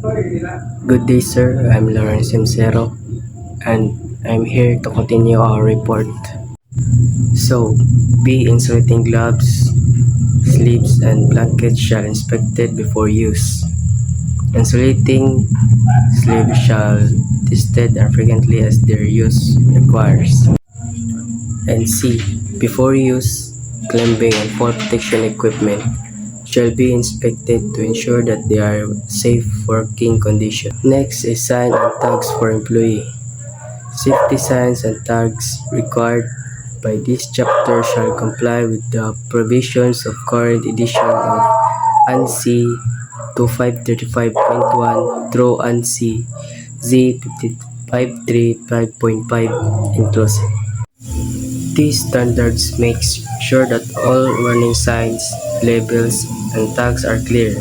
Good day, sir. I'm Lawrence Simcero, and I'm here to continue our report. So, be insulating gloves, sleeves, and blankets shall inspected before use. Insulating sleeves shall tested as frequently as their use requires. And C. Before use, climbing and fall protection equipment shall be inspected to ensure that they are safe working condition. Next is sign and tags for employee. Safety signs and tags required by this chapter shall comply with the provisions of current edition of ANSI 2535.1 through ANSI Z535.5 inclusive. These standards make sure that all warning signs, labels, and tags are clear,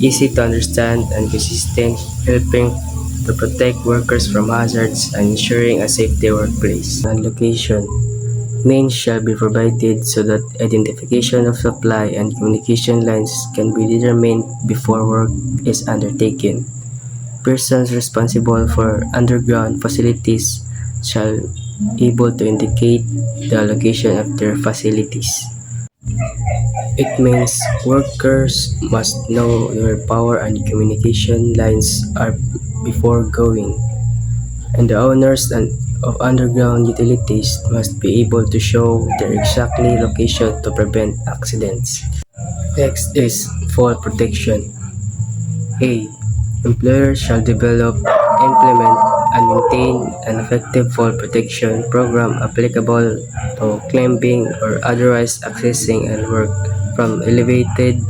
easy to understand, and consistent, helping to protect workers from hazards and ensuring a safe workplace. And location. Names shall be provided so that identification of supply and communication lines can be determined before work is undertaken. Persons responsible for underground facilities shall able to indicate the location of their facilities. It means workers must know where power and communication lines are before going, and the owners of underground utilities must be able to show their exactly location to prevent accidents. Next is fall protection. A. Employers shall develop, implement, and maintain an effective fall protection program applicable to climbing or otherwise accessing and work from elevated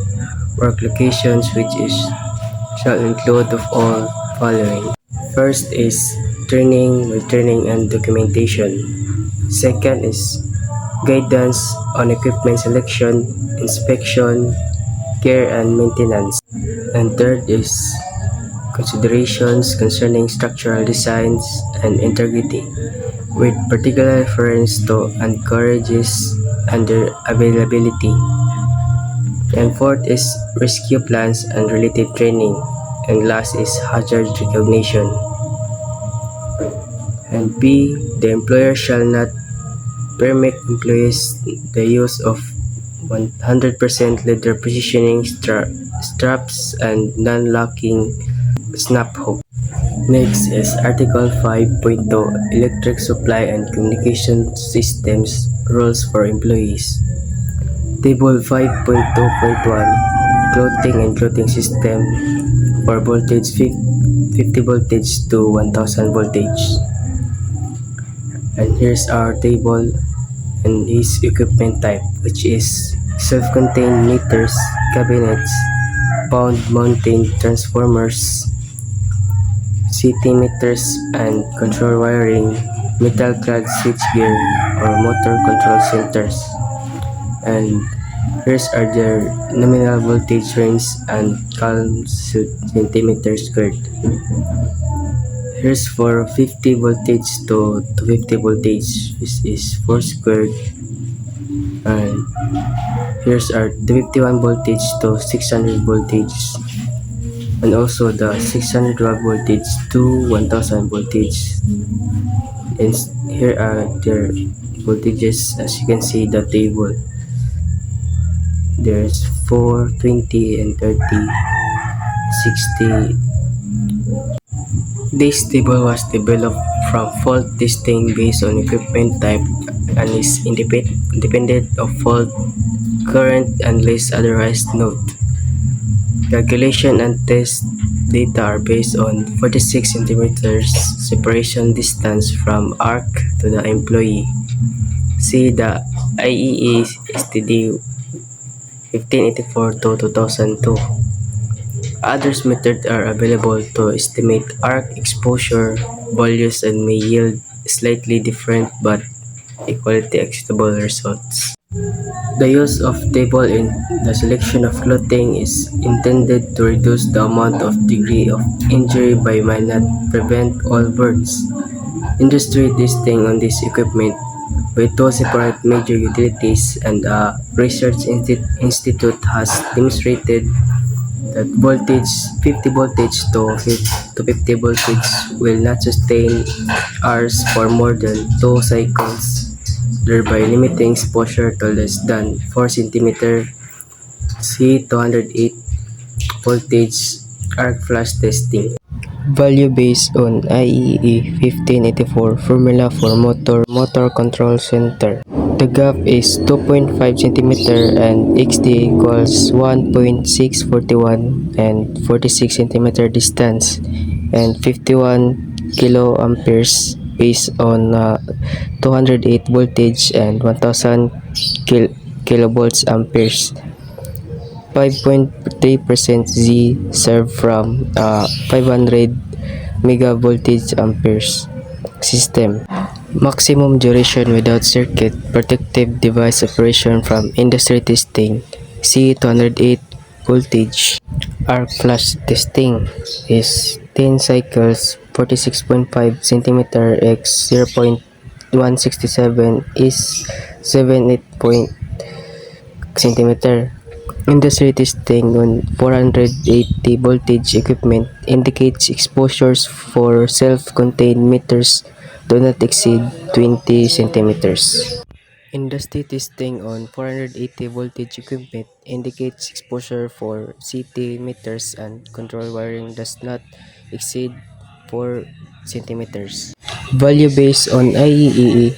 work locations which shall include of all following. First is training, retraining, and documentation. Second is guidance on equipment selection, inspection, care, and maintenance. And third is considerations concerning structural designs and integrity, with particular reference to encourages under availability. And fourth is rescue plans and related training. And last is hazard recognition. And B. The employer shall not permit employees the use of 100% leather positioning straps and non-locking snap hook. Next is Article 5.2 Electric Supply and Communication Systems Rules for Employees. Table 5.2.1 Clothing and Clothing System for voltage 50 voltage to 1000 voltage. And here's our table and his equipment type, which is self-contained meters, cabinets, pound mounting transformers, CT meters and control wiring, metal-clad switchgear or motor control centers. And here's are their nominal voltage range and calm centimeter squared. Here's for 50 voltage to 250 voltage, this is 4 squared. And here's our 251 voltage to 600 voltage, and also the 600 watt voltage to 1000 voltage. And here are their voltages. As you can see the table, there's 4, 20, and 30, 60. This table was developed from fault testing based on equipment type and is independent of fault current unless otherwise noted. Calculation and test data are based on 46 cm separation distance from arc to the employee. See the IEA STD 1584 to 2002. Others methods are available to estimate arc exposure values and may yield slightly different but equally acceptable results. The use of table in the selection of clothing is intended to reduce the amount of degree of injury but might not prevent all burns. Industry testing on this equipment by two separate major utilities and a research institute has demonstrated that voltage 50 voltage to 50 voltage will not sustain hours for more than 2 cycles, thereby limiting exposure to less than 4 cm. See 208 voltage arc flash testing. Value based on IEEE 1584 formula for motor control center. The gap is 2.5 cm and XD equals 1.641 and 46 cm distance and 51 kiloamperes based on 208 voltage and 1000 kilovolts amperes. 5.3% Z served from 500 megavoltage amperes system. Maximum duration without circuit protective device operation from industry testing. C208 voltage arc flash testing is 10 cycles 46.5 cm x 0.167 is 78 cm. Industry testing on 480 voltage equipment indicates exposures for self-contained meters do not exceed 20 centimeters. Industry testing on 480 voltage equipment indicates exposure for CT meters and control wiring does not exceed 4 centimeters. Value based on IEEE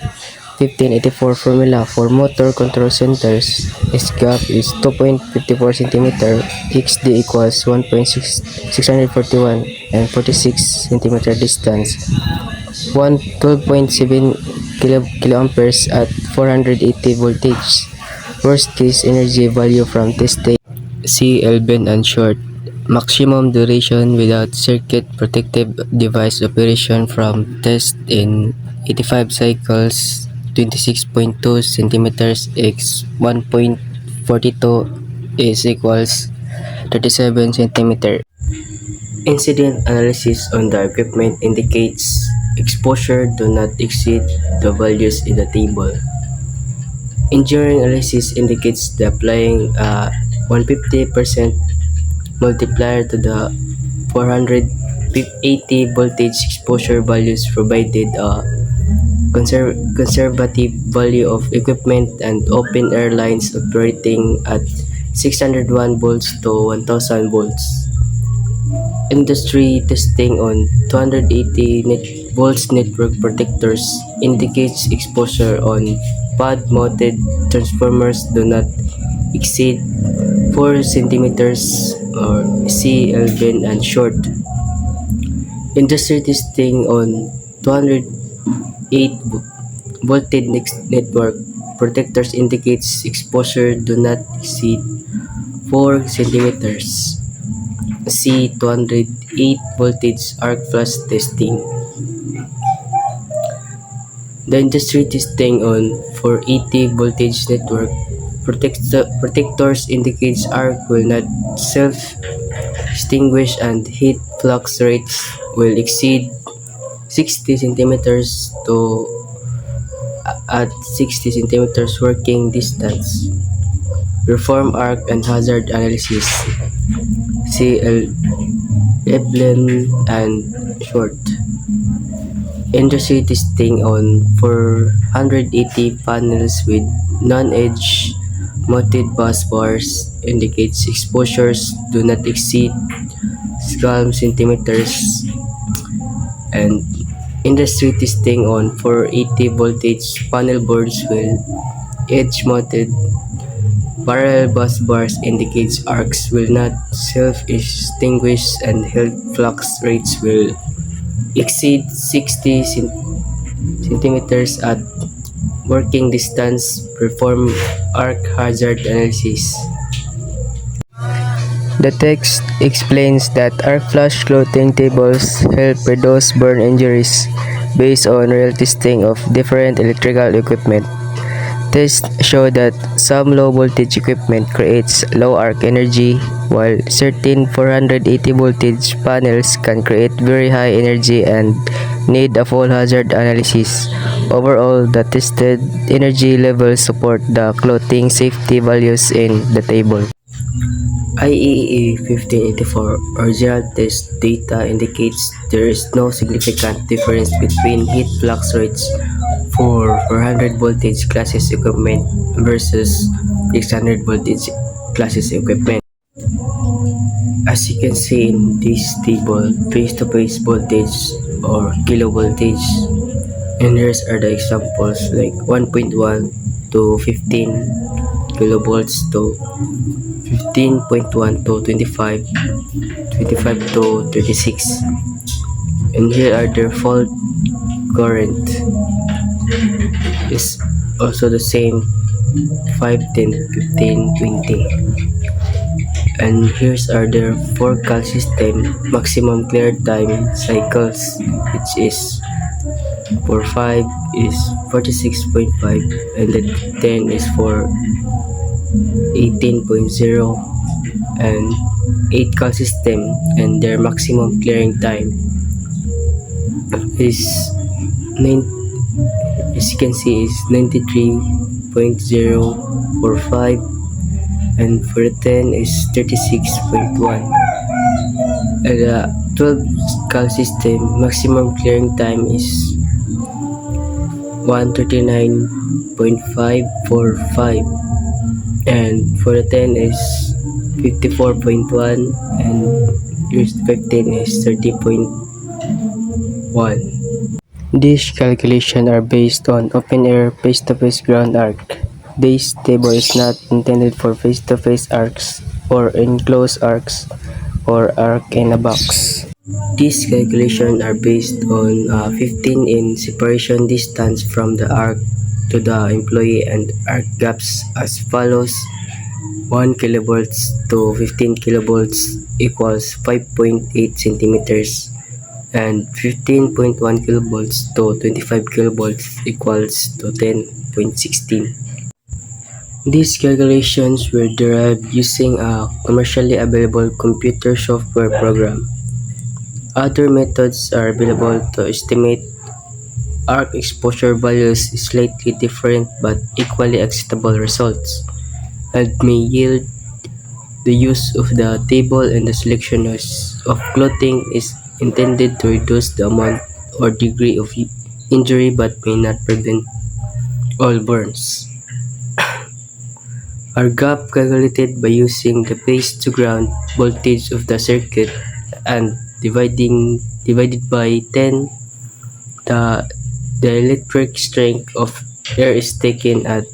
1584 formula for motor control centers. S gap is 2.54 cm, XD equals 1.641 and 46 cm distance. 12.7 kiloamperes at 480 voltage. Worst case energy value from testing. See Elben and short. Maximum duration without circuit protective device operation from test in 85 cycles 26.2 centimeters x 1.42 is equals 37 centimeter. Incident analysis on the equipment indicates exposure do not exceed the values in the table. Engineering analysis indicates the applying a 150% multiplier to the 480 voltage exposure values provided a conservative value of equipment and open air lines operating at 601 volts to 1000 volts. Industry testing on 280 volts network protectors indicates exposure on pad-mounted transformers do not exceed 4 centimeters or C Elben and short. Industry testing on 208 voltage network protectors indicates exposure do not exceed 4 centimeters. C 208 voltage arc flash testing. The industry testing on 480 voltage network protectors indicates arc will not self-extinguish and heat flux rates will exceed 60 centimeters to at 60 centimeters working distance. Perform arc and hazard analysis. See Elben and short. Industry testing on 480 panels with non-edge mounted bus bars indicates exposures do not exceed 12 centimeters, and industry testing on 480 voltage panel boards with edge mounted parallel bus bars indicates arcs will not self-extinguish and heat flux rates will exceed 60 centimeters at working distance. Perform arc hazard analysis. The text explains that arc flash clothing tables help reduce burn injuries based on real testing of different electrical equipment. Tests show that some low voltage equipment creates low arc energy, while certain 480 voltage panels can create very high energy and need a full hazard analysis. Overall, the tested energy levels support the clothing safety values in the table. IEEE 1584 original test data indicates there is no significant difference between heat flux rates for 400 voltage classes equipment versus 600 voltage classes equipment. As you can see in this table, face-to-face voltage or kilovoltage, and here's are the examples like 1.1 to 15 kilovolts to 15.1 to 25, 25 to 36. And here are their fault current is also the same 5, 10, 15, 20. And here's are their forecast system maximum clear time cycles, which is for 5 is 46.5 and the 10 is for 18.0, and 8 call system and their maximum clearing time is 9, as you can see is 93.045, and for the 10 is 36.1, and the 12 call system maximum clearing time is 139.545, and for the 10 is 54.1, and here's 15 is 30.1. These calculations are based on open-air face-to-face ground arc. This table is not intended for face-to-face arcs or enclosed arcs or arc in a box. These calculations are based on 15 in separation distance from the arc to the employee and arc gaps as follows. 1 kilovolts to 15 kilovolts equals 5.8 centimeters, and 15.1 kilovolts to 25 kilovolts equals to 10.16. These calculations were derived using a commercially available computer software program. Other methods are available to estimate arc exposure values slightly different but equally acceptable results, and may yield the use of the table, and the selection of clothing is intended to reduce the amount or degree of injury but may not prevent all burns. Our gap calculated by using the base to ground voltage of the circuit and divided by 10. The electric strength of air is taken at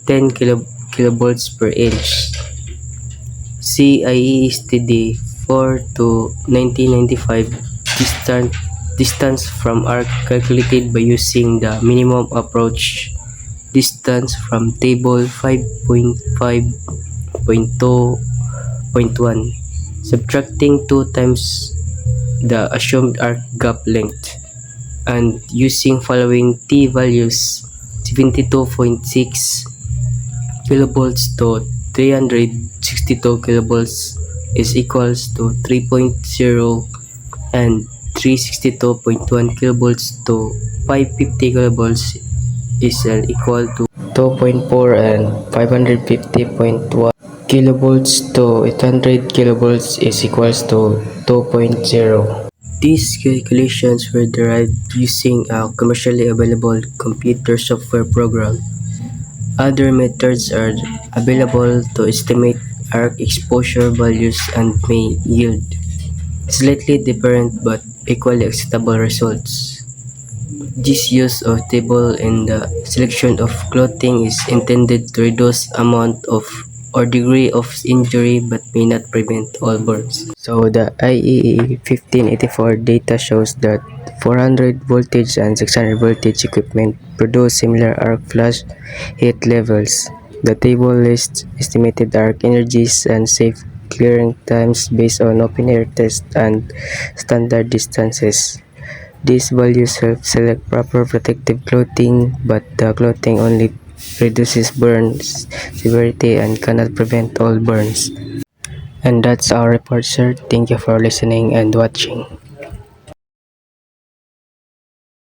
10 kilovolts per inch. CIE STD 4 to 1995 distance from arc calculated by using the minimum approach distance from table 5.5.2.1, subtracting 2 times the assumed arc gap length, and using following T values 72.6 kilovolts to 362 kilovolts is equals to 3.0, and 362.1 kilovolts to 550 kilovolts is equal to 2.4, and 550.1 kilovolts to 800 kilovolts is equals to 2.0. These calculations were derived using a commercially available computer software program. Other methods are available to estimate arc exposure values and may yield slightly different but equally acceptable results. This use of table in the selection of clothing is intended to reduce amount of or degree of injury but may not prevent all burns. So the IEEE 1584 data shows that 400 voltage and 600 voltage equipment produce similar arc flash heat levels. The table lists estimated arc energies and safe clearing times based on open air test and standard distances. These values help select proper protective clothing, but the clothing only reduces burns severity and cannot prevent all burns. And that's our report, sir. Thank you for listening and watching.